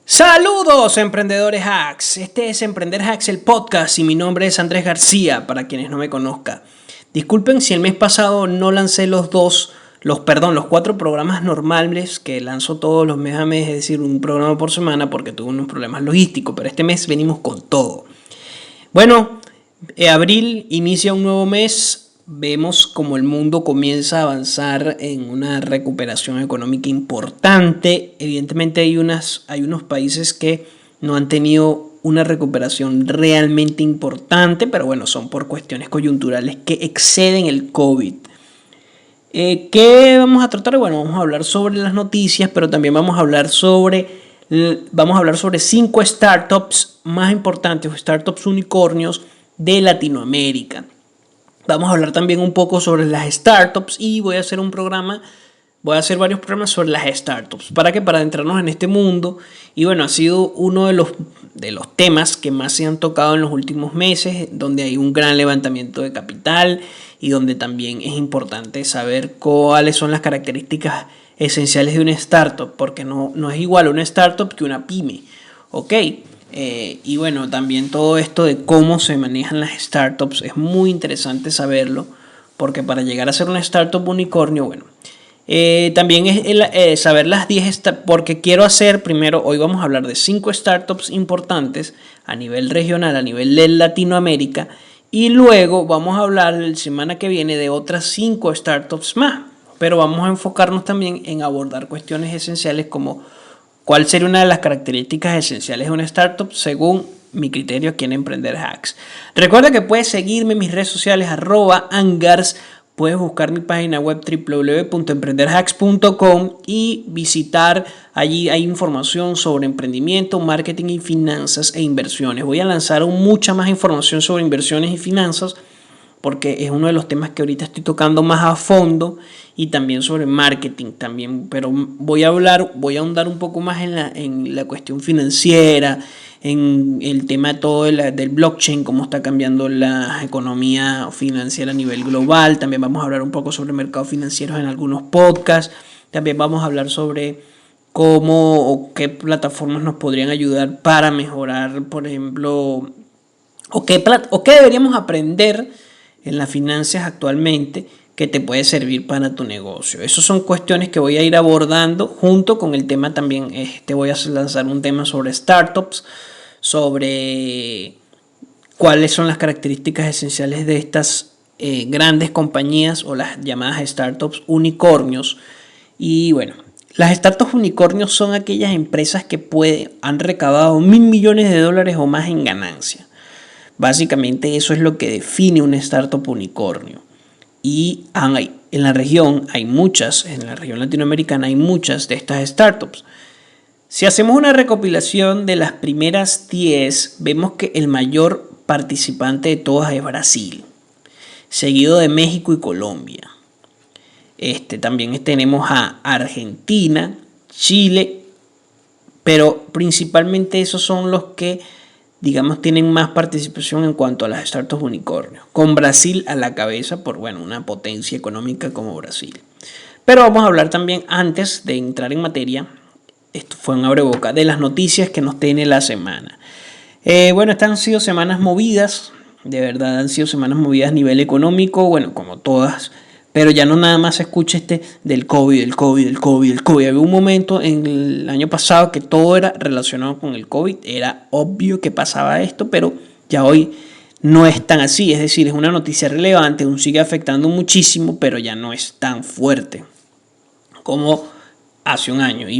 Saludos emprendedores hacks, este es Emprender Hacks el podcast y mi nombre es Andrés García para quienes no me conozcan. Disculpen si el mes pasado no lancé los cuatro programas normales que lanzo todos los mes a mes, es decir, un programa por semana porque tuve unos problemas logísticos, pero este mes venimos con todo. Bueno, abril inicia un nuevo mes. Vemos como el mundo comienza a avanzar en una recuperación económica importante. Evidentemente hay unos países que no han tenido una recuperación realmente importante, pero bueno, son por cuestiones coyunturales que exceden el COVID. ¿Qué vamos a tratar? Bueno, vamos a hablar sobre las noticias, pero también vamos a hablar sobre 5 startups más importantes, o startups unicornios de Latinoamérica. Vamos a hablar también un poco sobre las startups y voy a hacer varios programas sobre las startups. ¿Para qué? Para adentrarnos en este mundo. Y bueno, ha sido uno de los temas que más se han tocado en los últimos meses, donde hay un gran levantamiento de capital y donde también es importante saber cuáles son las características esenciales de una startup, porque no es igual una startup que una pyme. ¿Ok? Y bueno, también todo esto de cómo se manejan las startups es muy interesante saberlo, porque para llegar a ser una startup unicornio, bueno, también es saber las 10 porque quiero hacer primero, hoy vamos a hablar de 5 startups importantes a nivel regional, a nivel de Latinoamérica, y luego vamos a hablar la semana que viene de otras 5 startups más, pero vamos a enfocarnos también en abordar cuestiones esenciales como ¿cuál sería una de las características esenciales de una startup según mi criterio aquí en Emprender Hacks? Recuerda que puedes seguirme en mis redes sociales @angars, puedes buscar mi página web www.emprenderhacks.com y visitar, allí hay información sobre emprendimiento, marketing y finanzas e inversiones. Voy a lanzar mucha más información sobre inversiones y finanzas porque es uno de los temas que ahorita estoy tocando más a fondo, y también sobre marketing también, pero voy a ahondar un poco más en la cuestión financiera, en el tema todo del blockchain, cómo está cambiando la economía financiera a nivel global. También vamos a hablar un poco sobre mercados financieros en algunos podcasts. También vamos a hablar sobre cómo o qué plataformas nos podrían ayudar para mejorar, por ejemplo, o qué deberíamos aprender en las finanzas actualmente que te puede servir para tu negocio. Esas son cuestiones que voy a ir abordando junto con el tema también. Voy a lanzar un tema sobre startups, sobre cuáles son las características esenciales de estas grandes compañías o las llamadas startups unicornios. Y bueno, las startups unicornios son aquellas empresas que han recaudado $1.000 millones o más en ganancia. Básicamente eso es lo que define una startup unicornio. Y en la región latinoamericana hay muchas de estas startups. Si hacemos una recopilación de las primeras 10, vemos que el mayor participante de todas es Brasil, seguido de México y Colombia. También tenemos a Argentina, Chile, pero principalmente esos son los que, digamos, tienen más participación en cuanto a las startups unicornios, con Brasil a la cabeza por, una potencia económica como Brasil. Pero vamos a hablar también, antes de entrar en materia, esto fue un abreboca, de las noticias que nos tiene la semana. Estas han sido semanas movidas, de verdad han sido semanas movidas a nivel económico, como todas, pero ya no nada más se escucha del COVID. Había un momento en el año pasado que todo era relacionado con el COVID. Era obvio que pasaba esto, pero ya hoy no es tan así. Es decir, es una noticia relevante, aún sigue afectando muchísimo, pero ya no es tan fuerte como hace un año. Y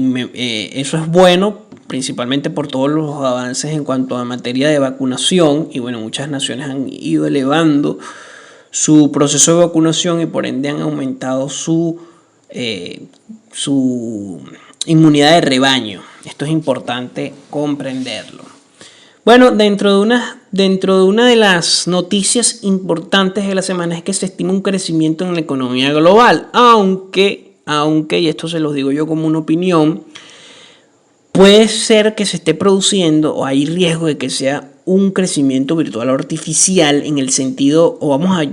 eso es bueno, principalmente por todos los avances en cuanto a materia de vacunación. Y muchas naciones han ido elevando su proceso de vacunación y por ende han aumentado su inmunidad de rebaño. Esto es importante comprenderlo. Dentro de una de las noticias importantes de la semana es que se estima un crecimiento en la economía global, aunque, y esto se los digo yo como una opinión, puede ser que se esté produciendo o hay riesgo de que sea un crecimiento virtual artificial en el sentido,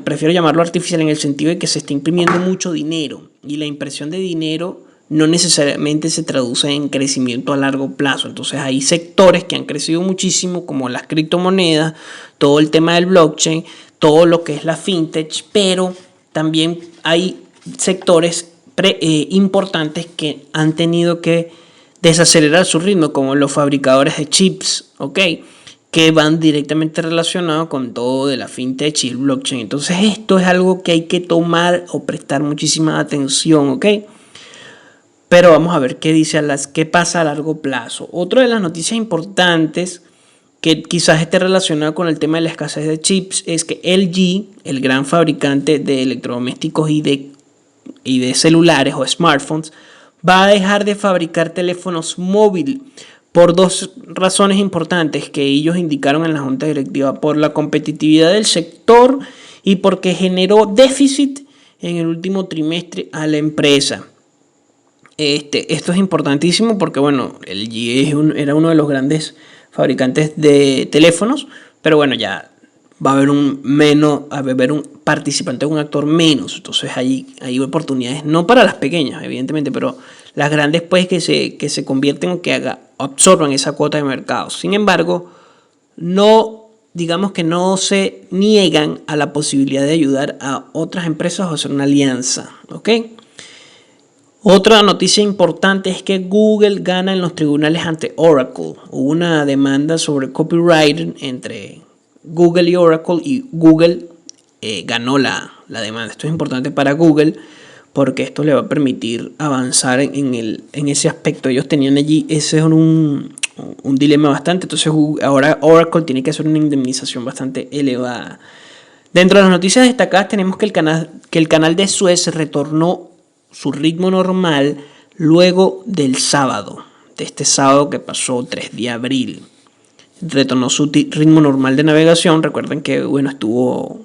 prefiero llamarlo artificial en el sentido de que se está imprimiendo mucho dinero y la impresión de dinero no necesariamente se traduce en crecimiento a largo plazo. Entonces hay sectores que han crecido muchísimo, como las criptomonedas, todo el tema del blockchain, todo lo que es la fintech, pero también hay sectores importantes que han tenido que desacelerar su ritmo, como los fabricadores de chips, ¿ok? Que van directamente relacionados con todo de la fintech y el blockchain. Entonces esto es algo que hay que tomar o prestar muchísima atención, ¿ok? Pero vamos a ver qué pasa a largo plazo. Otra de las noticias importantes que quizás esté relacionado con el tema de la escasez de chips es que LG, el gran fabricante de electrodomésticos y de celulares o smartphones, va a dejar de fabricar teléfonos móviles por dos razones importantes que ellos indicaron en la junta directiva: por la competitividad del sector y porque generó déficit en el último trimestre a la empresa. Esto es importantísimo porque, bueno, LG era uno de los grandes fabricantes de teléfonos, pero bueno, ya va a haber un participante, un actor menos. Entonces hay oportunidades, no para las pequeñas, evidentemente, pero las grandes, pues, que se convierten o que absorban esa cuota de mercado. Sin embargo, digamos que no se niegan a la posibilidad de ayudar a otras empresas o hacer una alianza, ¿ok? Otra noticia importante es que Google gana en los tribunales ante Oracle. Hubo una demanda sobre copyright entre Google y Oracle, y Google ganó la demanda. Esto es importante para Google porque esto le va a permitir avanzar en ese aspecto. Ellos tenían allí, ese es un dilema bastante. Entonces ahora Oracle tiene que hacer una indemnización bastante elevada. Dentro de las noticias destacadas tenemos que el canal de Suez retornó su ritmo normal luego del sábado, de este sábado que pasó 3 de abril. Retornó su ritmo normal de navegación. Recuerden que, bueno, estuvo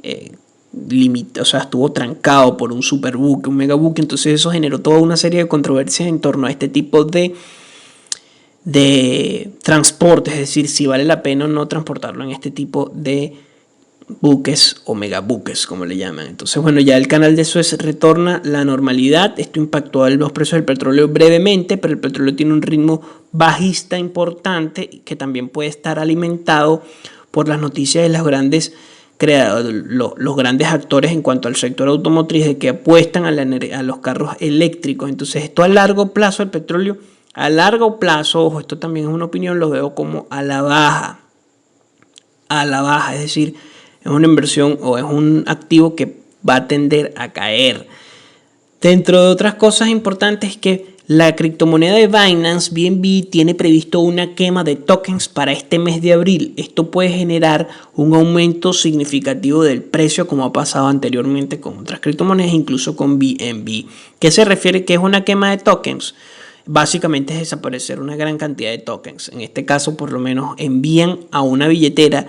estuvo trancado por un superbuque, un megabuque. Entonces eso generó toda una serie de controversias en torno a este tipo de transporte, es decir, si vale la pena o no transportarlo en este tipo de buques o megabuques, como le llaman. Entonces, bueno, ya el canal de Suez retorna la normalidad. Esto impactó a los precios del petróleo brevemente, pero el petróleo tiene un ritmo bajista importante que también puede estar alimentado por las noticias de los grandes actores en cuanto al sector automotriz, de que apuestan a los carros eléctricos. Entonces, esto a largo plazo, el petróleo a largo plazo, ojo, esto también es una opinión, lo veo como a la baja, es decir, es una inversión o es un activo que va a tender a caer. Dentro de otras cosas importantes, que la criptomoneda de Binance BNB tiene previsto una quema de tokens para este mes de abril. Esto puede generar un aumento significativo del precio, como ha pasado anteriormente con otras criptomonedas, incluso con BNB. ¿Qué se refiere? ¿Qué es una quema de tokens? Básicamente es desaparecer una gran cantidad de tokens. En este caso, por lo menos, envían a una billetera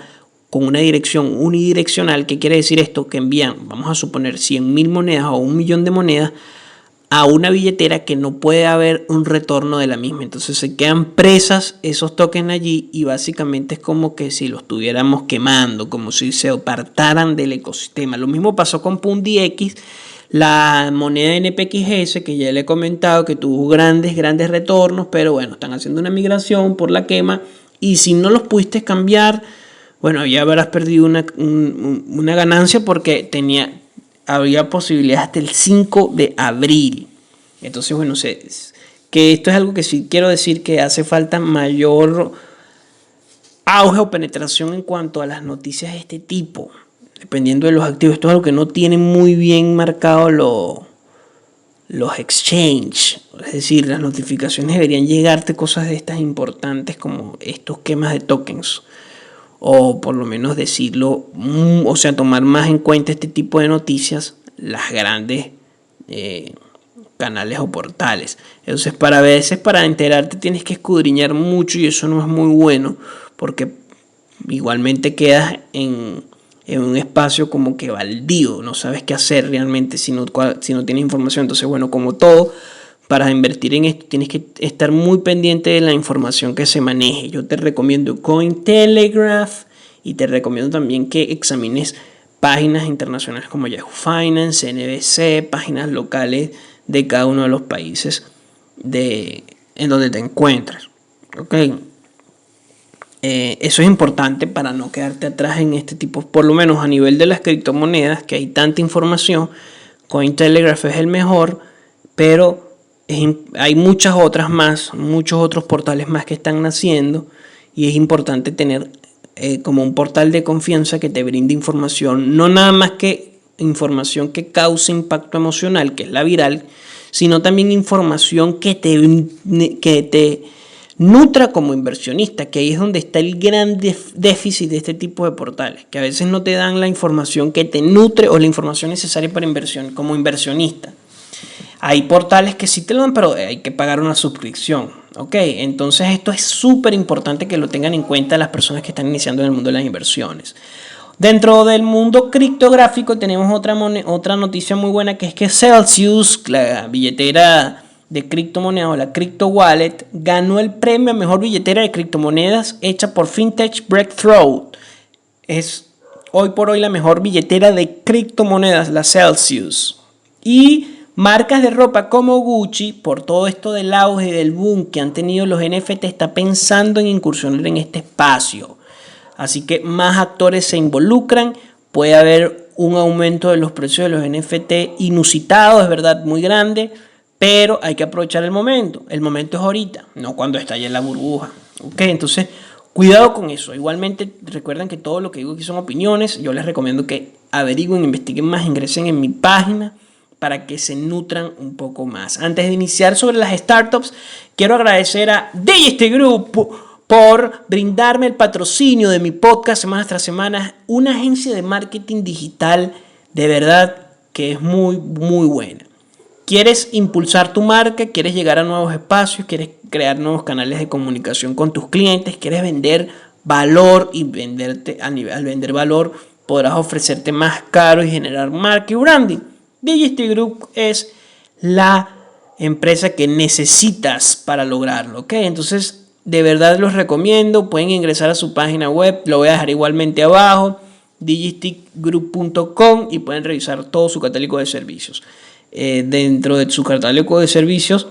con una dirección unidireccional. ¿Qué quiere decir esto? Que envían, vamos a suponer, 100.000 monedas o 1.000.000 de monedas a una billetera que no puede haber un retorno de la misma. Entonces se quedan presas esos tokens allí y básicamente es como que si los estuviéramos quemando, como si se apartaran del ecosistema. Lo mismo pasó con PundiX, la moneda NPXS, que ya le he comentado que tuvo grandes retornos, pero bueno, están haciendo una migración por la quema, y si no los pudiste cambiar, bueno, ya habrás perdido una ganancia, porque había posibilidades hasta el 5 de abril. Entonces, bueno, que esto es algo que sí quiero decir, que hace falta mayor auge o penetración en cuanto a las noticias de este tipo, dependiendo de los activos. Esto es algo que no tienen muy bien marcado los exchange. Es decir, las notificaciones deberían llegarte cosas de estas importantes como estos quemas de tokens, o por lo menos decirlo, o sea, tomar más en cuenta este tipo de noticias las grandes canales o portales. Entonces, para enterarte tienes que escudriñar mucho, y eso no es muy bueno, porque igualmente quedas en un espacio como que baldío, no sabes qué hacer realmente si no tienes información. Entonces, bueno, como todo, para invertir en esto tienes que estar muy pendiente de la información que se maneje. Yo te recomiendo Cointelegraph, y te recomiendo también que examines páginas internacionales como Yahoo Finance, NBC, páginas locales de cada uno de los países en donde te encuentres. ¿Okay? Eso es importante para no quedarte atrás en este tipo, por lo menos a nivel de las criptomonedas, que hay tanta información. Cointelegraph es el mejor, pero hay muchas otras más, muchos otros portales más que están naciendo, y es importante tener como un portal de confianza que te brinde información, no nada más que información que cause impacto emocional, que es la viral, sino también información que te nutra como inversionista, que ahí es donde está el gran déficit de este tipo de portales, que a veces no te dan la información que te nutre o la información necesaria para inversión como inversionista. Hay portales que sí te lo dan, pero hay que pagar una suscripción. ¿Ok? Entonces esto es súper importante que lo tengan en cuenta las personas que están iniciando en el mundo de las inversiones. Dentro del mundo criptográfico tenemos otra noticia muy buena, que es que Celsius, la billetera de criptomonedas o la Crypto Wallet, ganó el premio a mejor billetera de criptomonedas hecha por FinTech Breakthrough. Es hoy por hoy la mejor billetera de criptomonedas, la Celsius. Y marcas de ropa como Gucci, por todo esto del auge y del boom que han tenido los NFT, está pensando en incursionar en este espacio. Así que más actores se involucran, puede haber un aumento de los precios de los NFT inusitado, es verdad, muy grande, pero hay que aprovechar el momento. El momento es ahorita, no cuando estalle la burbuja. ¿Ok? Entonces, cuidado con eso. Igualmente, recuerden que todo lo que digo aquí son opiniones. Yo les recomiendo que averigüen, investiguen más, ingresen en mi página para que se nutran un poco más. Antes de iniciar sobre las startups, quiero agradecer a Digist Group por brindarme el patrocinio de mi podcast semana tras semana, una agencia de marketing digital de verdad que es muy, muy buena. ¿Quieres impulsar tu marca? ¿Quieres llegar a nuevos espacios? ¿Quieres crear nuevos canales de comunicación con tus clientes? ¿Quieres vender valor y al vender valor podrás ofrecerte más caro y generar marca y branding? Digist Group es la empresa que necesitas para lograrlo, ¿ok? Entonces, de verdad los recomiendo. Pueden ingresar a su página web, lo voy a dejar igualmente abajo, digisticgroup.com, y pueden revisar todo su catálogo de servicios. Dentro de su catálogo de servicios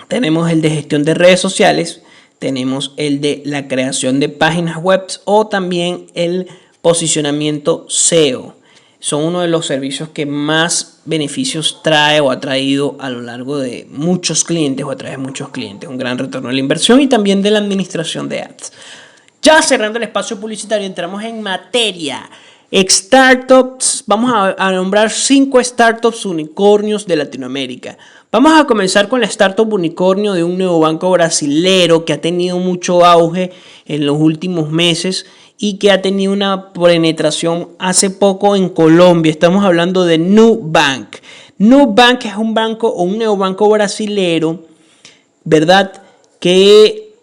tenemos el de gestión de redes sociales, tenemos el de la creación de páginas web o también el posicionamiento SEO. Son uno de los servicios que más beneficios trae o ha traído a lo largo de muchos clientes o a través de muchos clientes. Un gran retorno de la inversión y también de la administración de ads. Ya cerrando el espacio publicitario, entramos en materia. Startups, vamos a nombrar 5 startups unicornios de Latinoamérica. Vamos a comenzar con la startup unicornio de un neobanco brasilero que ha tenido mucho auge en los últimos meses y que ha tenido una penetración hace poco en Colombia. Estamos hablando de Nubank. Nubank es un banco o un neobanco brasilero, ¿verdad? Que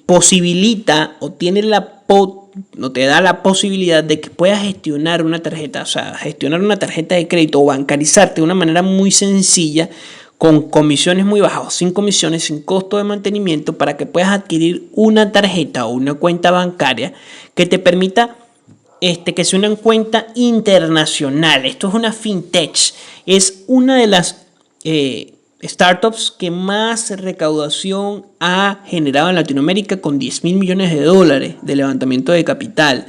posibilita o te da la posibilidad de que puedas gestionar una tarjeta, o sea, gestionar una tarjeta de crédito o bancarizarte de una manera muy sencilla, con comisiones muy bajas, sin comisiones, sin costo de mantenimiento, para que puedas adquirir una tarjeta o una cuenta bancaria que te permita que sea una cuenta internacional. Esto es una fintech, es una de las startups que más recaudación ha generado en Latinoamérica, con 10.000 millones de dólares de levantamiento de capital.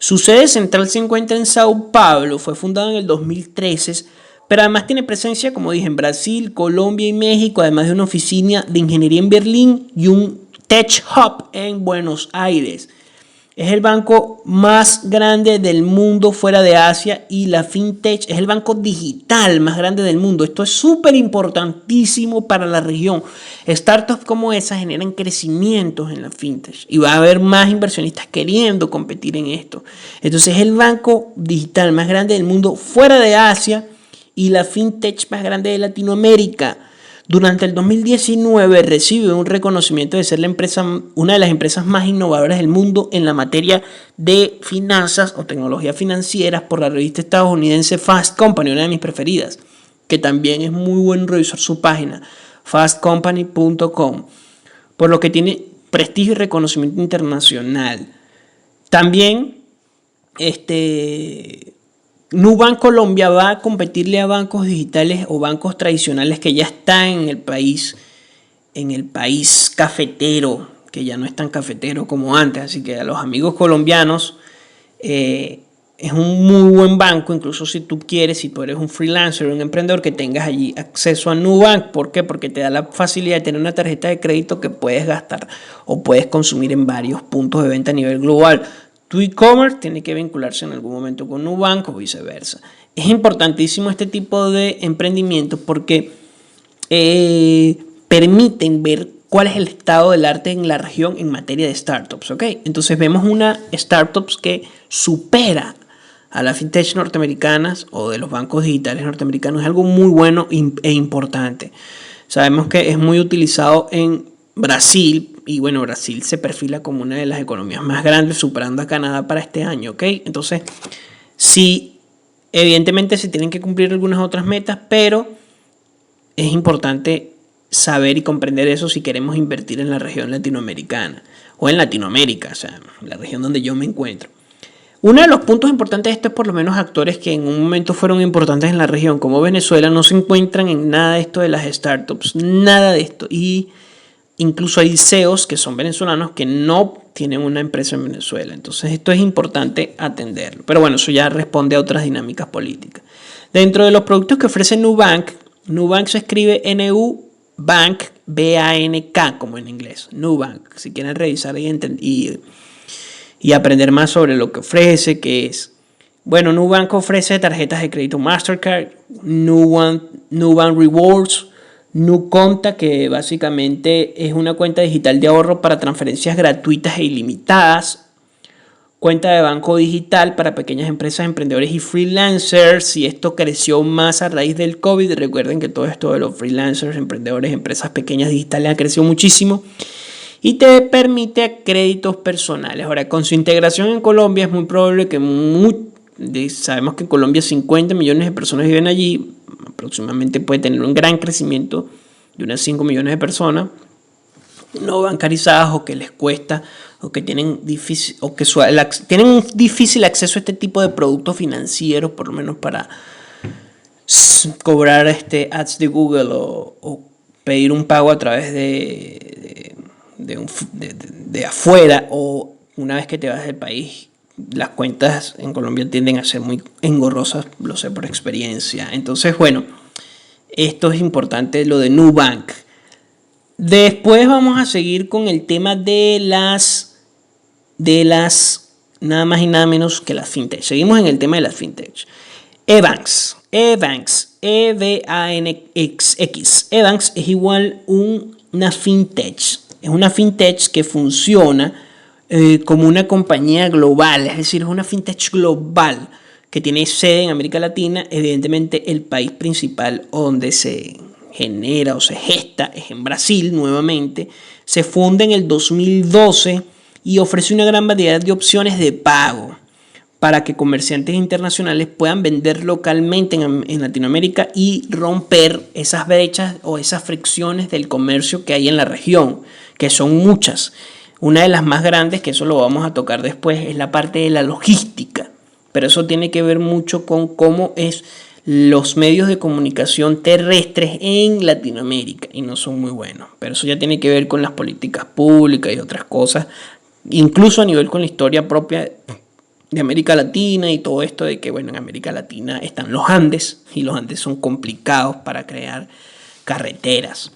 Su sede central se encuentra en Sao Paulo, fue fundada en el 2013, pero además tiene presencia, como dije, en Brasil, Colombia y México, además de una oficina de ingeniería en Berlín y un Tech Hub en Buenos Aires. Es el banco más grande del mundo fuera de Asia y la FinTech es el banco digital más grande del mundo. Esto es súper importantísimo para la región. Startups como esa generan crecimientos en la FinTech y va a haber más inversionistas queriendo competir en esto. Entonces es el banco digital más grande del mundo fuera de Asia y la FinTech más grande de Latinoamérica. Durante el 2019 recibe un reconocimiento de ser una de las empresas más innovadoras del mundo en la materia de finanzas o tecnologías financieras por la revista estadounidense Fast Company, una de mis preferidas, que también es muy bueno revisar su página, fastcompany.com, por lo que tiene prestigio y reconocimiento internacional. También Nubank Colombia va a competirle a bancos digitales o bancos tradicionales que ya están en el país cafetero, que ya no es tan cafetero como antes. Así que a los amigos colombianos, es un muy buen banco, incluso si tú quieres, si tú eres un freelancer, un emprendedor, que tengas allí acceso a Nubank. ¿Por qué? Porque te da la facilidad de tener una tarjeta de crédito que puedes gastar o puedes consumir en varios puntos de venta a nivel global. Tu e-commerce tiene que vincularse en algún momento con Nubank o viceversa. Es importantísimo este tipo de emprendimientos porque permiten ver cuál es el estado del arte en la región en materia de startups, ¿ok? Entonces vemos una startups que supera a las fintech norteamericanas o de los bancos digitales norteamericanos. Es algo muy bueno e importante. Sabemos que es muy utilizado en Brasil y bueno, Brasil se perfila como una de las economías más grandes, superando a Canadá para este año, ¿ok? Entonces, sí, evidentemente se tienen que cumplir algunas otras metas, pero es importante saber y comprender eso si queremos invertir en la región latinoamericana o en Latinoamérica, o sea, la región donde yo me encuentro. Uno de los puntos importantes de esto es por lo menos actores que en un momento fueron importantes en la región, como Venezuela, no se encuentran en nada de esto de las startups, nada de esto. Y incluso hay CEOs que son venezolanos que no tienen una empresa en Venezuela. Entonces esto es importante atenderlo. Pero bueno, eso ya responde a otras dinámicas políticas. Dentro de los productos que ofrece Nubank, Nubank se escribe N-U-Bank, B-A-N-K, como en inglés. Nubank, si quieren revisar y aprender más sobre lo que ofrece, qué es. Bueno, Nubank ofrece tarjetas de crédito Mastercard, Nubank Rewards, NuConta, que básicamente es una cuenta digital de ahorro para transferencias gratuitas e ilimitadas, cuenta de banco digital para pequeñas empresas, emprendedores y freelancers, y esto creció más a raíz del COVID. Recuerden que todo esto de los freelancers, emprendedores, empresas pequeñas digitales ha crecido muchísimo. Y te permite créditos personales. Ahora, con su integración en Colombia es muy probable que sabemos que en Colombia 50 millones de personas viven allí, aproximadamente puede tener un gran crecimiento de unas 5 millones de personas no bancarizadas o que les cuesta o que tienen tienen un difícil acceso a este tipo de productos financieros, por lo menos para cobrar ads de Google o pedir un pago a través de afuera, o una vez que te vas del país. Las cuentas en Colombia tienden a ser muy engorrosas, lo sé por experiencia. Entonces, bueno, esto es importante, lo de Nubank. Después vamos a seguir con el tema de las nada más y nada menos que las fintech. Seguimos en el tema de las fintech. Ebanks, E-V-A-N-X. Ebanks es igual una fintech. Es una fintech que funciona como una compañía global, es decir, es una fintech global que tiene sede en América Latina. Evidentemente el país principal donde se genera o se gesta es en Brasil nuevamente. Se funda en el 2012 y ofrece una gran variedad de opciones de pago para que comerciantes internacionales puedan vender localmente en Latinoamérica y romper esas brechas o esas fricciones del comercio que hay en la región, que son muchas. Una de las más grandes, que eso lo vamos a tocar después, es la parte de la logística. Pero eso tiene que ver mucho con cómo es los medios de comunicación terrestres en Latinoamérica y no son muy buenos. Pero eso ya tiene que ver con las políticas públicas y otras cosas, incluso a nivel con la historia propia de América Latina y todo esto de que, bueno, en América Latina están los Andes y los Andes son complicados para crear carreteras.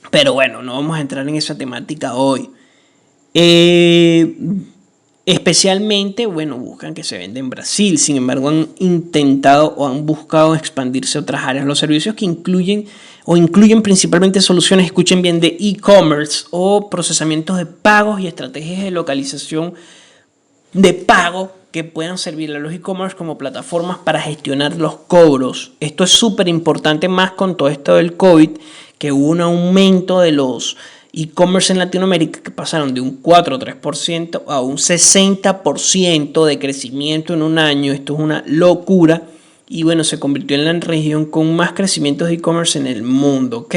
Pero bueno, no vamos a entrar en esa temática hoy. Especialmente, bueno, buscan que se venda en Brasil. Sin embargo, han intentado o han buscado expandirse a otras áreas. Los servicios que incluyen principalmente soluciones, escuchen bien, de e-commerce o procesamientos de pagos y estrategias de localización de pago que puedan servir a los e-commerce como plataformas para gestionar los cobros. Esto es súper importante, más con todo esto del COVID, que hubo un aumento de los e-commerce en Latinoamérica que pasaron de un 4 o 3% a un 60% de crecimiento en un año. Esto es una locura y bueno, se convirtió en la región con más crecimiento de e-commerce en el mundo, ¿ok?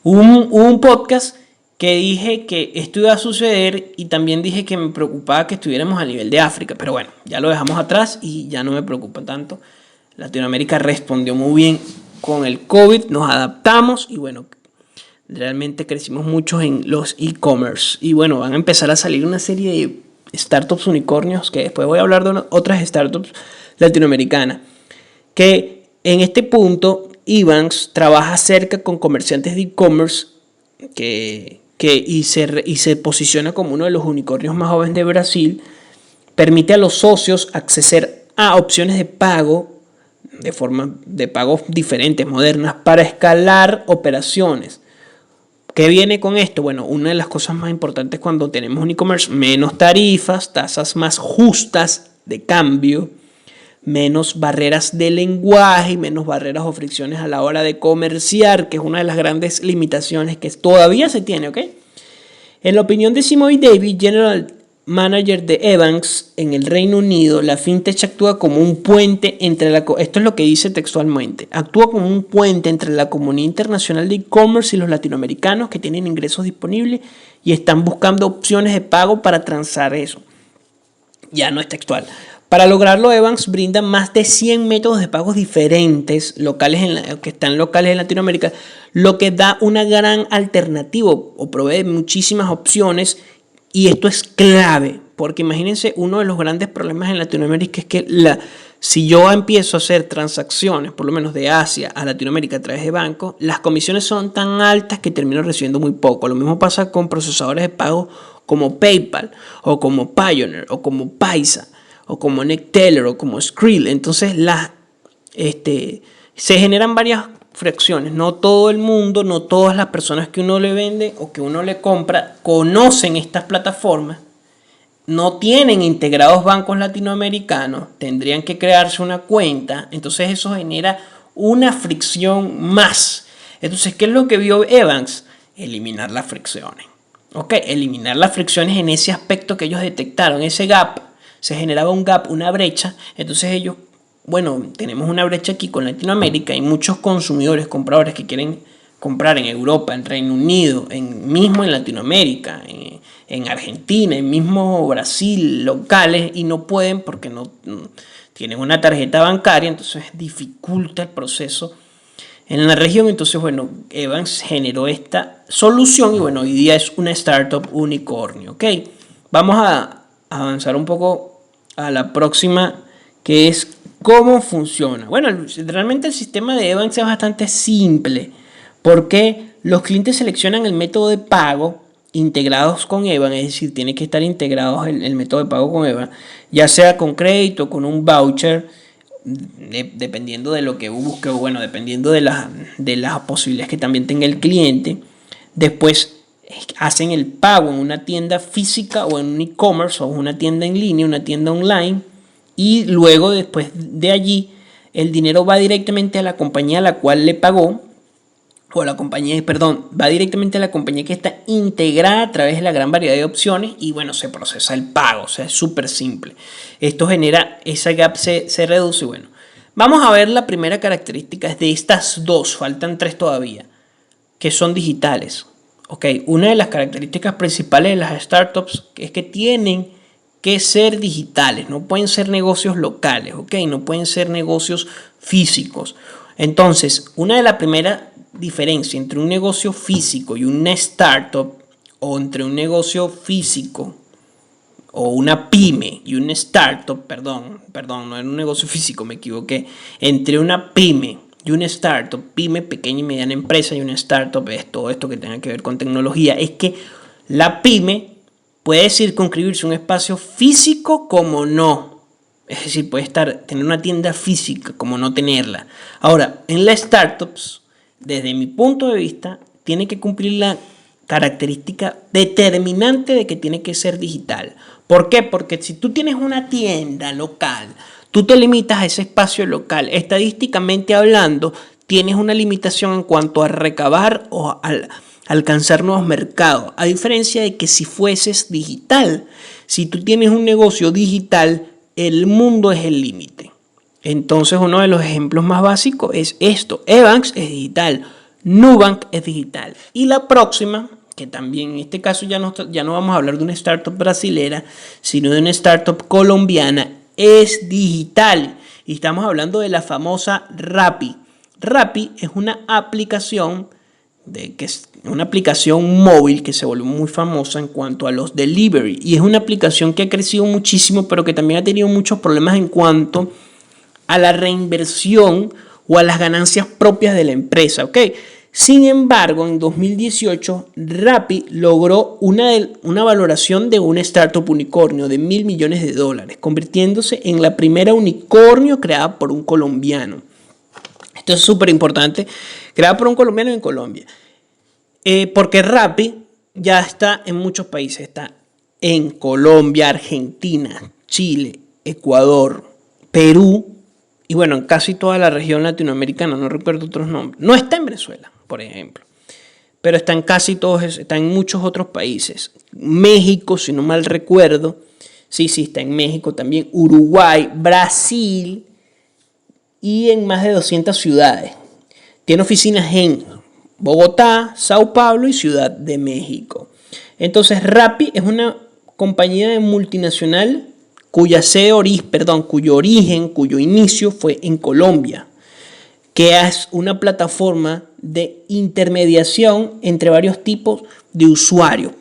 Hubo un podcast que dije que esto iba a suceder y también dije que me preocupaba que estuviéramos a nivel de África. Pero bueno, ya lo dejamos atrás y ya no me preocupa tanto. Latinoamérica respondió muy bien con el COVID, nos adaptamos y bueno, realmente crecimos mucho en los e-commerce. Y bueno, van a empezar a salir una serie de startups unicornios, que después voy a hablar de otras startups latinoamericanas, que en este punto Evans trabaja cerca con comerciantes de e-commerce y se posiciona como uno de los unicornios más jóvenes de Brasil. Permite a los socios acceder a opciones de pago de formas de pagos diferentes, modernas, para escalar operaciones. ¿Qué viene con esto? Bueno, una de las cosas más importantes cuando tenemos un e-commerce, menos tarifas, tasas más justas de cambio, menos barreras de lenguaje y menos barreras o fricciones a la hora de comerciar, que es una de las grandes limitaciones que todavía se tiene, ¿ok? En la opinión de Simon Davis, General Manager de Evans en el Reino Unido, la fintech actúa como un puente entre esto es lo que dice textualmente, actúa como un puente entre la comunidad internacional de e-commerce y los latinoamericanos que tienen ingresos disponibles y están buscando opciones de pago para transar eso. Ya no es textual. Para lograrlo, Evans brinda más de 100 métodos de pagos diferentes que están locales en Latinoamérica, lo que da una gran alternativa o provee muchísimas opciones. Y esto es clave, porque imagínense, uno de los grandes problemas en Latinoamérica es que si yo empiezo a hacer transacciones, por lo menos de Asia a Latinoamérica a través de bancos, las comisiones son tan altas que termino recibiendo muy poco. Lo mismo pasa con procesadores de pago como PayPal, o como Pioneer, o como Paisa, o como Necteller, o como Skrill. Entonces se generan varias fracciones. No todo el mundo, no todas las personas que uno le vende o que uno le compra conocen estas plataformas, no tienen integrados bancos latinoamericanos, tendrían que crearse una cuenta, entonces eso genera una fricción más. Entonces, ¿qué es lo que vio Evans? Eliminar las fricciones. ¿Ok? Eliminar las fricciones en ese aspecto que ellos detectaron, ese gap, se generaba un gap, una brecha, entonces ellos, bueno, tenemos una brecha aquí con Latinoamérica. Hay muchos consumidores, compradores que quieren comprar en Europa, en Reino Unido, mismo en Latinoamérica, en Argentina, en mismo Brasil, locales, y no pueden porque no tienen una tarjeta bancaria, entonces dificulta el proceso en la región. Entonces, bueno, Evans generó esta solución y bueno, hoy día es una startup unicornio, ¿ok? Vamos a avanzar un poco a la próxima, que es ¿cómo funciona? Bueno, realmente el sistema de Evans es bastante simple porque los clientes seleccionan el método de pago integrados con Evans, es decir, tiene que estar integrados el método de pago con Evans, ya sea con crédito, con un voucher, dependiendo de lo que busque o bueno, dependiendo de las posibilidades que también tenga el cliente. Después hacen el pago en una tienda física o en un e-commerce o una tienda en línea, una tienda online. Y luego, después de allí, el dinero va directamente a la compañía a la cual le pagó, o a la compañía, perdón, va directamente a la compañía que está integrada a través de la gran variedad de opciones y bueno, se procesa el pago, o sea, es súper simple. Esto genera, esa gap se reduce. Bueno, vamos a ver la primera característica de estas dos, faltan tres todavía, que son digitales. Ok, una de las características principales de las startups es que tienen que ser digitales, no pueden ser negocios locales, ok, no pueden ser negocios físicos. Entonces, una de las primeras diferencias entre un negocio físico y una startup, o entre un negocio físico o una pyme y una startup, perdón, no era un negocio físico, me equivoqué, entre una pyme y una startup, pyme, pequeña y mediana empresa, y una startup es todo esto que tenga que ver con tecnología, es que la pyme puede circunscribirse a un espacio físico como no. Es decir, puede tener una tienda física como no tenerla. Ahora, en las startups, desde mi punto de vista, tiene que cumplir la característica determinante de que tiene que ser digital. ¿Por qué? Porque si tú tienes una tienda local, tú te limitas a ese espacio local. Estadísticamente hablando, tienes una limitación en cuanto a recabar o alcanzar nuevos mercados. A diferencia de que si fueses digital, si tú tienes un negocio digital, el mundo es el límite. Entonces, uno de los ejemplos más básicos es esto. Evans es digital, Nubank es digital. Y la próxima, que también en este caso ya no vamos a hablar de una startup brasilera, sino de una startup colombiana, es digital. Y estamos hablando de la famosa Rappi. Rappi es una aplicación una aplicación móvil que se volvió muy famosa en cuanto a los delivery, y es una aplicación que ha crecido muchísimo, pero que también ha tenido muchos problemas en cuanto a la reinversión o a las ganancias propias de la empresa, ¿ok? Sin embargo, en 2018, Rappi logró una valoración de una startup unicornio de $1.000 millones, convirtiéndose en la primera unicornio creada por un colombiano. Esto es súper importante, creada por un colombiano en Colombia. Porque Rappi ya está en muchos países. Está en Colombia, Argentina, Chile, Ecuador, Perú y bueno, en casi toda la región latinoamericana. No recuerdo otros nombres. No está en Venezuela, por ejemplo. Pero está en casi todos, está en muchos otros países. México, si no mal recuerdo. Sí, está en México también. Uruguay, Brasil y en más de 200 ciudades. Tiene oficinas en Bogotá, Sao Paulo y Ciudad de México. Entonces Rappi es una compañía multinacional cuyo inicio fue en Colombia, que es una plataforma de intermediación entre varios tipos de usuarios.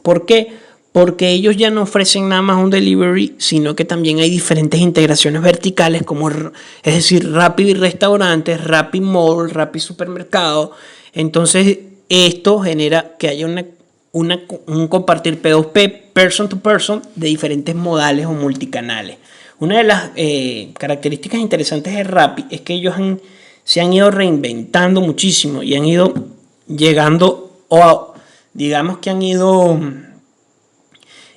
¿Por qué? Porque ellos ya no ofrecen nada más un delivery, sino que también hay diferentes integraciones verticales, como es decir, Rappi restaurantes, Rappi Mall, Rappi supermercado. Entonces esto genera que haya un compartir P2P, person to person, de diferentes modales o multicanales. Una de las características interesantes de Rappi es que ellos se han ido reinventando muchísimo y han ido llegando, digamos que han ido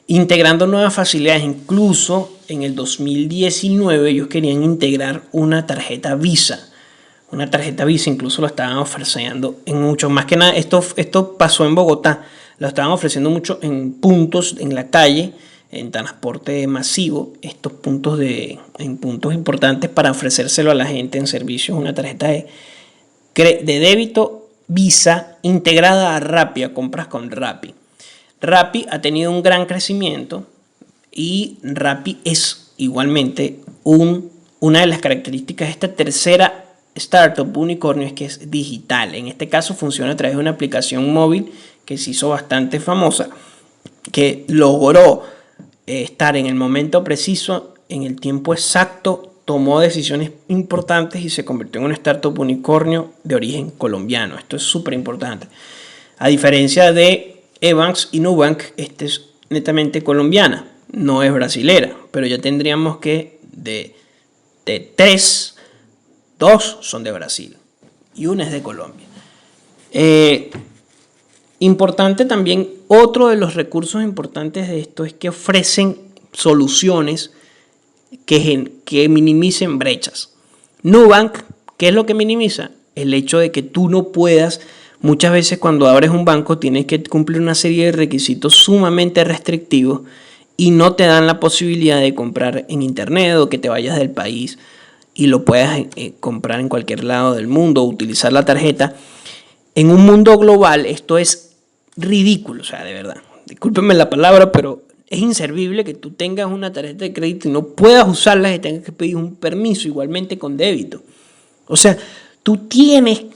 integrando nuevas facilidades. Incluso en el 2019 ellos querían integrar una tarjeta Visa. Una tarjeta Visa incluso lo estaban ofreciendo en mucho. Más que nada, esto pasó en Bogotá. Lo estaban ofreciendo mucho en puntos en la calle, en transporte masivo. Estos puntos en puntos importantes para ofrecérselo a la gente en servicios. Una tarjeta de débito Visa integrada a Rappi, a compras con Rappi. Rappi ha tenido un gran crecimiento y Rappi es igualmente una de las características de esta tercera startup unicornio, es que es digital. En este caso funciona a través de una aplicación móvil que se hizo bastante famosa, que logró estar en el momento preciso, en el tiempo exacto, tomó decisiones importantes y se convirtió en una startup unicornio de origen colombiano. Esto es súper importante. A diferencia de Evans y Nubank, esta es netamente colombiana, no es brasilera, pero ya tendríamos que de 3, 2 son de Brasil y una es de Colombia. Importante también, otro de los recursos importantes de esto es que ofrecen soluciones que minimicen brechas. Nubank, ¿qué es lo que minimiza? El hecho de que tú no puedas. Muchas veces cuando abres un banco tienes que cumplir una serie de requisitos sumamente restrictivos y no te dan la posibilidad de comprar en internet o que te vayas del país y lo puedas comprar en cualquier lado del mundo o utilizar la tarjeta. En un mundo global esto es ridículo, o sea, de verdad. Discúlpenme la palabra, pero es inservible que tú tengas una tarjeta de crédito y no puedas usarla y tengas que pedir un permiso, igualmente con débito. O sea,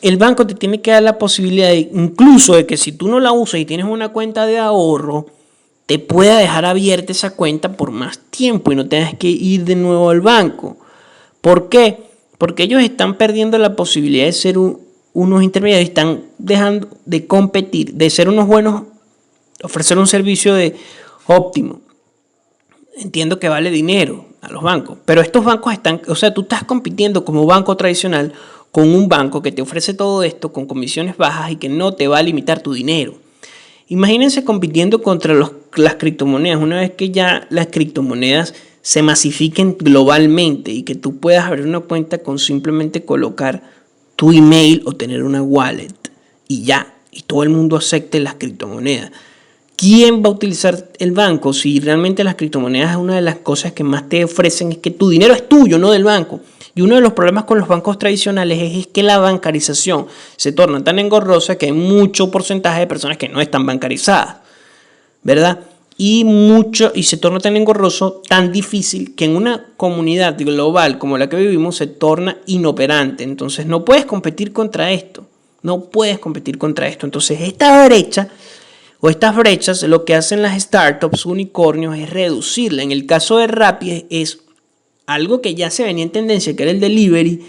el banco te tiene que dar la posibilidad incluso de que si tú no la usas y tienes una cuenta de ahorro, te pueda dejar abierta esa cuenta por más tiempo y no tengas que ir de nuevo al banco. ¿Por qué? Porque ellos están perdiendo la posibilidad de ser unos intermediarios, están dejando de competir, de ser unos buenos, ofrecer un servicio óptimo. Entiendo que vale dinero a los bancos, pero estos bancos tú estás compitiendo como banco tradicional con un banco que te ofrece todo esto con comisiones bajas y que no te va a limitar tu dinero. Imagínense compitiendo contra las criptomonedas. Una vez que ya las criptomonedas se masifiquen globalmente y que tú puedas abrir una cuenta con simplemente colocar tu email o tener una wallet y ya, y todo el mundo acepte las criptomonedas. ¿Quién va a utilizar el banco si realmente las criptomonedas es una de las cosas que más te ofrecen? Es que tu dinero es tuyo, no del banco. Y Y uno de los problemas con los bancos tradicionales es que la bancarización se torna tan engorrosa que hay mucho porcentaje de personas que no están bancarizadas, ¿verdad? Y se torna tan engorroso, tan difícil, que en una comunidad global como la que vivimos se torna inoperante. Entonces no puedes competir contra esto. No puedes competir contra esto. Entonces esta brecha o estas brechas, lo que hacen las startups unicornios es reducirla. En el caso de Rappi es algo que ya se venía en tendencia, que era el delivery,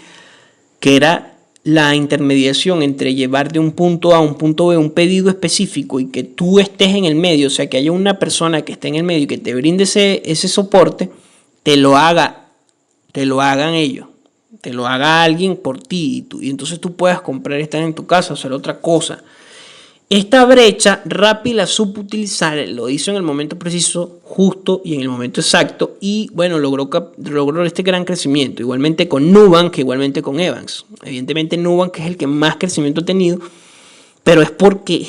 que era la intermediación entre llevar de un punto A a un punto B un pedido específico y que tú estés en el medio, o sea, que haya una persona que esté en el medio y que te brinde ese soporte, te lo hagan ellos, te lo haga alguien por ti y entonces tú puedas comprar, estar en tu casa, hacer otra cosa. Esta brecha Rappi la supo utilizar, lo hizo en el momento preciso, justo y en el momento exacto y bueno, logró este gran crecimiento, igualmente con Nubank, igualmente con Evans. Evidentemente Nubank es el que más crecimiento ha tenido, pero es porque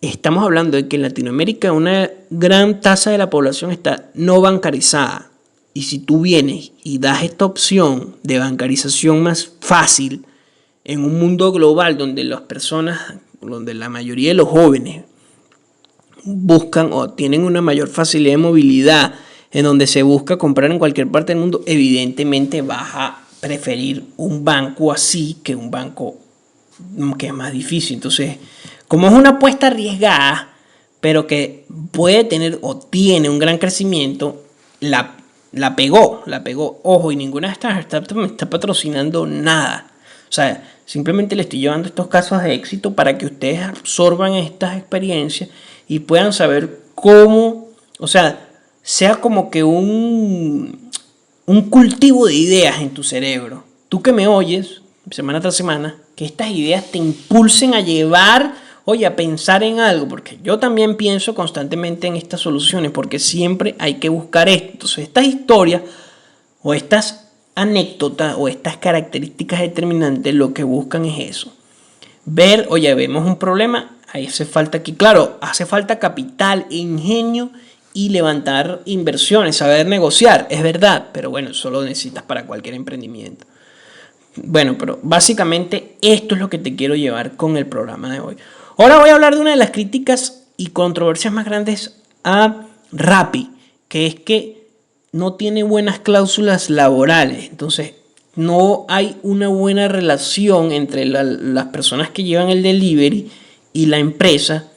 estamos hablando de que en Latinoamérica una gran tasa de la población está no bancarizada y si tú vienes y das esta opción de bancarización más fácil, en un mundo global donde donde la mayoría de los jóvenes buscan o tienen una mayor facilidad de movilidad, en donde se busca comprar en cualquier parte del mundo, evidentemente vas a preferir un banco así que un banco que es más difícil. Entonces, como es una apuesta arriesgada, pero que puede tener o tiene un gran crecimiento, la pegó. Ojo, y ninguna de estas startups me está patrocinando nada. O sea, simplemente le estoy llevando estos casos de éxito para que ustedes absorban estas experiencias y puedan saber cómo, sea como que un cultivo de ideas en tu cerebro. Tú que me oyes semana tras semana, que estas ideas te impulsen a a pensar en algo, porque yo también pienso constantemente en estas soluciones, porque siempre hay que buscar esto. Entonces, estas historias o estas anécdotas o estas características determinantes lo que buscan es eso. Vemos un problema, ahí hace falta aquí, claro, hace falta capital, ingenio y levantar inversiones, saber negociar, es verdad, pero bueno, eso lo necesitas para cualquier emprendimiento. Bueno, pero básicamente esto es lo que te quiero llevar con el programa de hoy. Ahora voy a hablar de una de las críticas y controversias más grandes a Rappi, que es que no tiene buenas cláusulas laborales. Entonces, no hay una buena relación entre las personas que llevan el delivery y la empresa.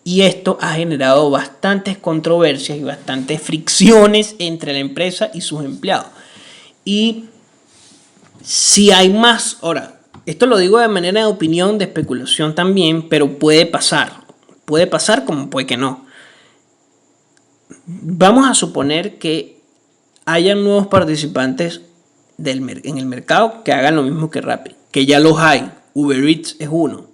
Y esto ha generado bastantes controversias y bastantes fricciones entre la empresa y sus empleados. Y si hay más, ahora, esto lo digo de manera de opinión, de especulación también, pero puede pasar. Puede pasar como puede que no. Vamos a suponer que hayan nuevos participantes en el mercado que hagan lo mismo que Rappi, que ya los hay. Uber Eats es uno.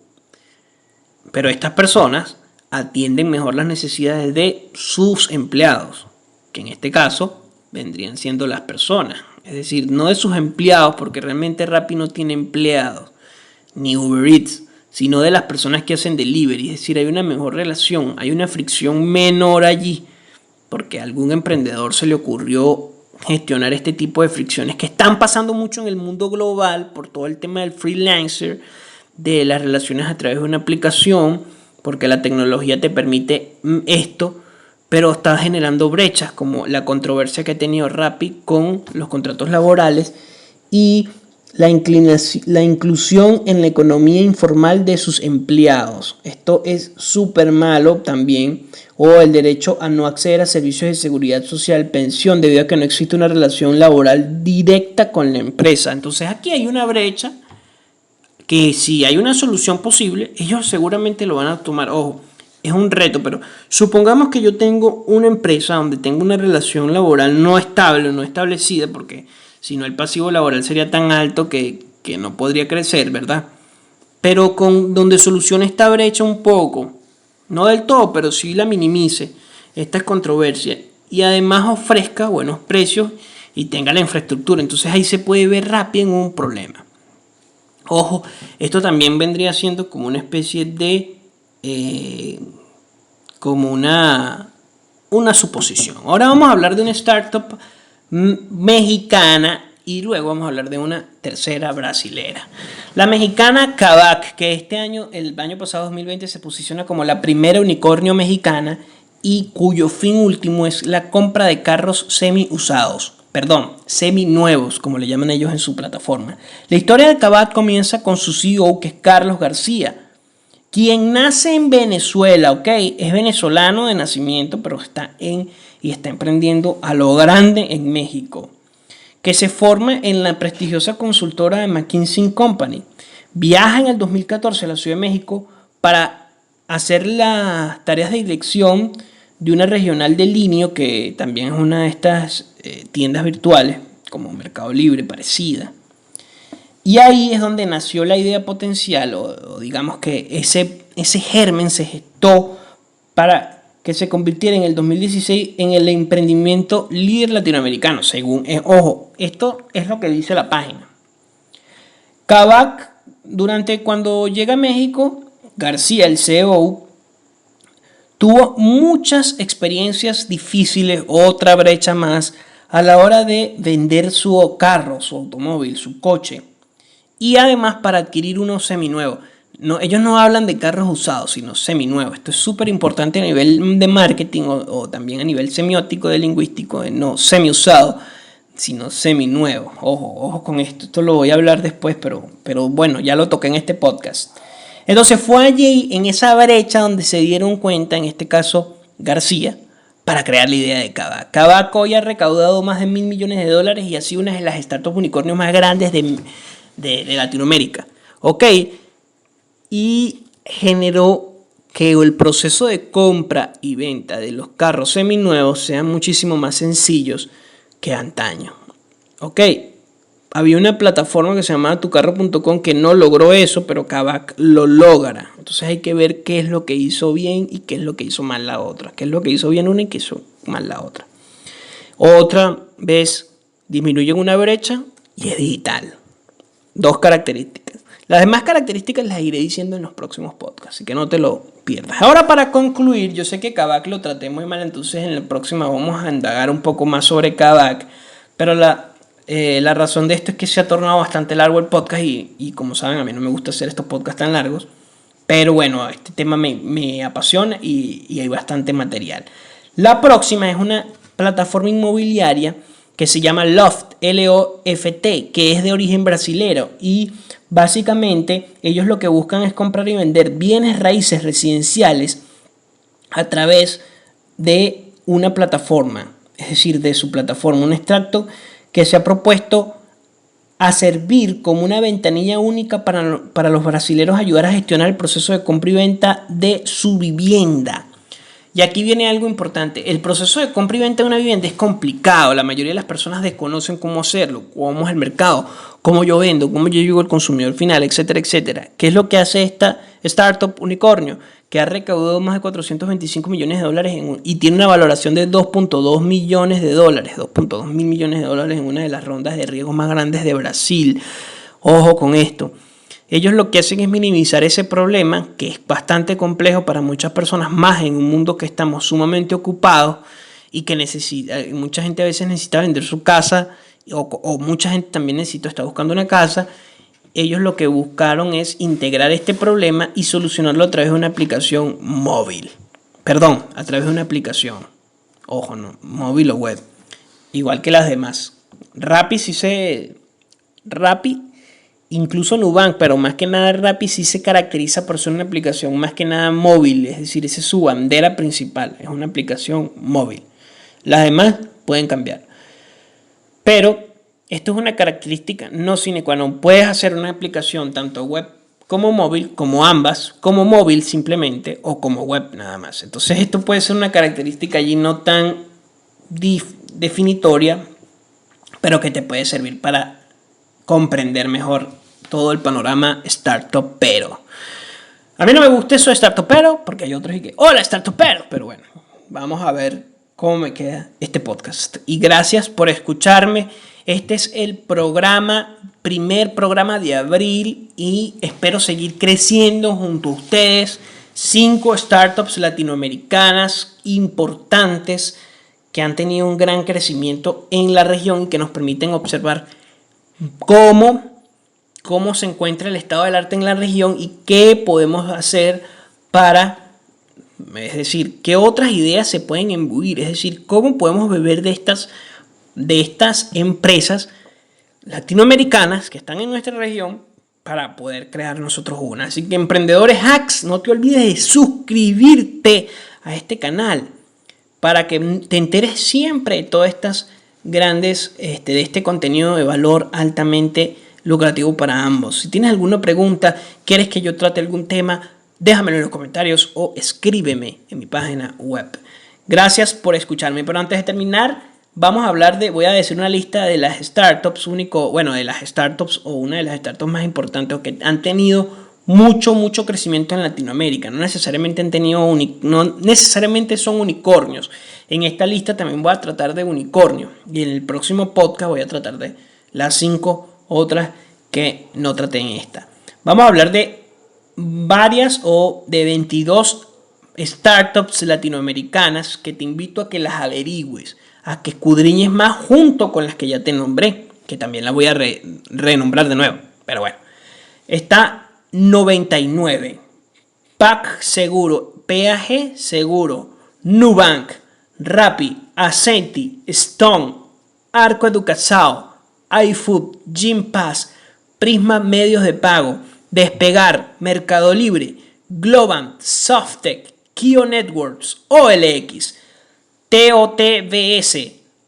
Pero estas personas atienden mejor las necesidades de sus empleados, que en este caso vendrían siendo las personas. Es decir, no de sus empleados, porque realmente Rappi no tiene empleados, ni Uber Eats, sino de las personas que hacen delivery. Es decir, hay una mejor relación, hay una fricción menor allí, porque a algún emprendedor se le ocurrió gestionar este tipo de fricciones que están pasando mucho en el mundo global por todo el tema del freelancer, de las relaciones a través de una aplicación, porque la tecnología te permite esto, pero está generando brechas como la controversia que ha tenido Rappi con los contratos laborales y la inclusión en la economía informal de sus empleados. Esto es súper malo también. O el derecho a no acceder a servicios de seguridad social, pensión, debido a que no existe una relación laboral directa con la empresa. Entonces aquí hay una brecha que si hay una solución posible, ellos seguramente lo van a tomar. Ojo, es un reto, pero supongamos que yo tengo una empresa donde tengo una relación laboral no estable, no establecida, porque si no el pasivo laboral sería tan alto que no podría crecer, ¿verdad? Pero donde solucione esta brecha un poco, no del todo, pero sí la minimice, esta controversia, y además ofrezca buenos precios y tenga la infraestructura. Entonces ahí se puede ver rápido en un problema. Ojo, esto también vendría siendo como una especie de como una suposición. Ahora vamos a hablar de una startup mexicana y luego vamos a hablar de una tercera brasilera. La mexicana Kavak, que el año pasado 2020 se posiciona como la primera unicornio mexicana y cuyo fin último es la compra de carros semi-nuevos, como le llaman ellos en su plataforma. La historia de Kavak comienza con su CEO, que es Carlos García, quien nace en Venezuela, ¿ok? Es venezolano de nacimiento, pero está emprendiendo a lo grande en México, que se forma en la prestigiosa consultora de McKinsey Company. Viaja en el 2014 a la Ciudad de México para hacer las tareas de dirección de una regional de Linio, que también es una de estas tiendas virtuales, como Mercado Libre, parecida. Y ahí es donde nació la idea potencial, o digamos que ese germen se gestó para que se convirtiera en el 2016 en el emprendimiento líder latinoamericano, según, ojo, esto es lo que dice la página. Kavak, cuando llega a México, García, el CEO, tuvo muchas experiencias difíciles, otra brecha más, a la hora de vender su carro, su automóvil, su coche. Y además para adquirir uno seminuevo. Ellos no hablan de carros usados, sino seminuevos. Esto es súper importante a nivel de marketing o también a nivel semiótico, de lingüístico, de no semi-usado, sino seminuevo. Ojo con esto. Esto lo voy a hablar después, pero bueno, ya lo toqué en este podcast. Entonces fue allí, en esa brecha, donde se dieron cuenta, en este caso García, para crear la idea de Kavak. Kavak hoy ha recaudado más de $1.000 millones y ha sido una de las startups unicornios más grandes de Latinoamérica. Ok, y generó que el proceso de compra y venta de los carros seminuevos sean muchísimo más sencillos que antaño. Ok, había una plataforma que se llamaba tucarro.com que no logró eso, pero Kavak lo logra. Entonces hay que ver qué es lo que hizo bien y qué es lo que hizo mal la otra. Qué es lo que hizo bien una y qué hizo mal la otra. Otra vez disminuyen una brecha y es digital. 2 características. Las demás características las iré diciendo en los próximos podcasts, así que no te lo pierdas. Ahora, para concluir, yo sé que Kavak lo traté muy mal, entonces en la próxima vamos a indagar un poco más sobre Kavak, pero la razón de esto es que se ha tornado bastante largo el podcast y como saben, a mí no me gusta hacer estos podcasts tan largos, pero bueno, este tema me apasiona y hay bastante material. La próxima es una plataforma inmobiliaria que se llama Loft, L-O-F-T, que es de origen brasilero y básicamente ellos lo que buscan es comprar y vender bienes raíces residenciales a través de una plataforma, es decir, de su plataforma, un extracto que se ha propuesto a servir como una ventanilla única para los brasileros, ayudar a gestionar el proceso de compra y venta de su vivienda. Y aquí viene algo importante. El proceso de compra y venta de una vivienda es complicado. La mayoría de las personas desconocen cómo hacerlo, cómo es el mercado, cómo yo vendo, cómo yo llego al consumidor final, etcétera, etcétera. ¿Qué es lo que hace esta startup unicornio? Que ha recaudado más de $425 millones y tiene una valoración de $2.2 millones, $2.2 mil millones en una de las rondas de riesgo más grandes de Brasil. Ojo con esto. Ellos lo que hacen es minimizar ese problema, que es bastante complejo para muchas personas, más en un mundo que estamos sumamente ocupados y que mucha gente a veces necesita vender su casa o mucha gente también está buscando una casa. Ellos lo que buscaron es integrar este problema y solucionarlo a través de una aplicación móvil. Perdón, a través de una aplicación. Ojo, no, móvil o web. Igual que las demás. Rappi, incluso Nubank, pero más que nada Rappi sí se caracteriza por ser una aplicación más que nada móvil. Es decir, esa es su bandera principal. Es una aplicación móvil. Las demás pueden cambiar. Pero esto es una característica no sine qua non. Puedes hacer una aplicación tanto web como móvil, como ambas, como móvil simplemente o como web nada más. Entonces esto puede ser una característica allí no tan definitoria, pero que te puede servir para comprender mejor todo el panorama startupero. A mí no me gusta eso de startupero porque hay otros que hola startupero, pero bueno, vamos a ver cómo me queda este podcast. Y gracias por escucharme. Este es el primer programa de abril y espero seguir creciendo junto a ustedes. 5 startups latinoamericanas importantes que han tenido un gran crecimiento en la región y que nos permiten observar cómo se encuentra el estado del arte en la región y qué podemos hacer para, es decir, qué otras ideas se pueden imbuir, es decir, cómo podemos beber de estas empresas latinoamericanas que están en nuestra región para poder crear nosotros una. Así que, Emprendedores Hacks, no te olvides de suscribirte a este canal para que te enteres siempre de todas estas grandes, de este contenido de valor altamente lucrativo para ambos. Si tienes alguna pregunta, quieres que yo trate algún tema, déjamelo en los comentarios o escríbeme en mi página web. Gracias por escucharme, pero antes de terminar, voy a decir una lista de las startups de las startups o una de las startups más importantes que han tenido mucho crecimiento en Latinoamérica. No necesariamente son unicornios. En esta lista también voy a tratar de unicornio y en el próximo podcast voy a tratar de las 5 otras que no traté en esta. Vamos a hablar de varias o de 22 startups latinoamericanas que te invito a que las averigües, a que escudriñes más junto con las que ya te nombré, que también las voy a renombrar de nuevo. Pero bueno, está 99, PAG Seguro, PAG Seguro, Nubank, Rappi, Ascenti, Stone, Arco Educação, iFood, Gympass, Prisma Medios de Pago, Despegar, Mercado Libre, Globant, Softec, Kio Networks, OLX, TOTVS,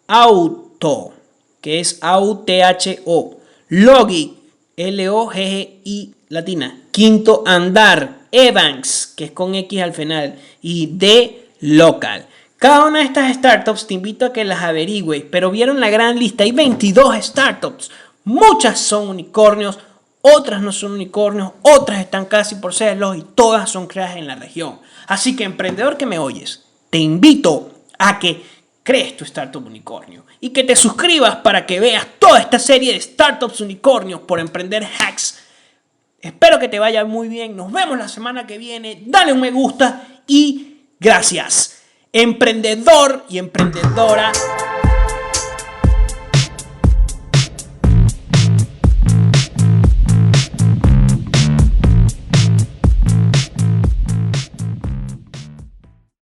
Auto, que es AUTHO, Logic, LOGGI latina, Quinto Andar, Evans, que es con X al final, y D Local. Cada una de estas startups te invito a que las averigües, pero vieron la gran lista, hay 22 startups, muchas son unicornios, otras no son unicornios, otras están casi por serlo y todas son creadas en la región. Así que, emprendedor que me oyes, te invito a que crees tu startup unicornio y que te suscribas para que veas toda esta serie de startups unicornios por Emprender Hacks. Espero que te vaya muy bien, nos vemos la semana que viene, dale un me gusta y gracias. Emprendedor y emprendedora,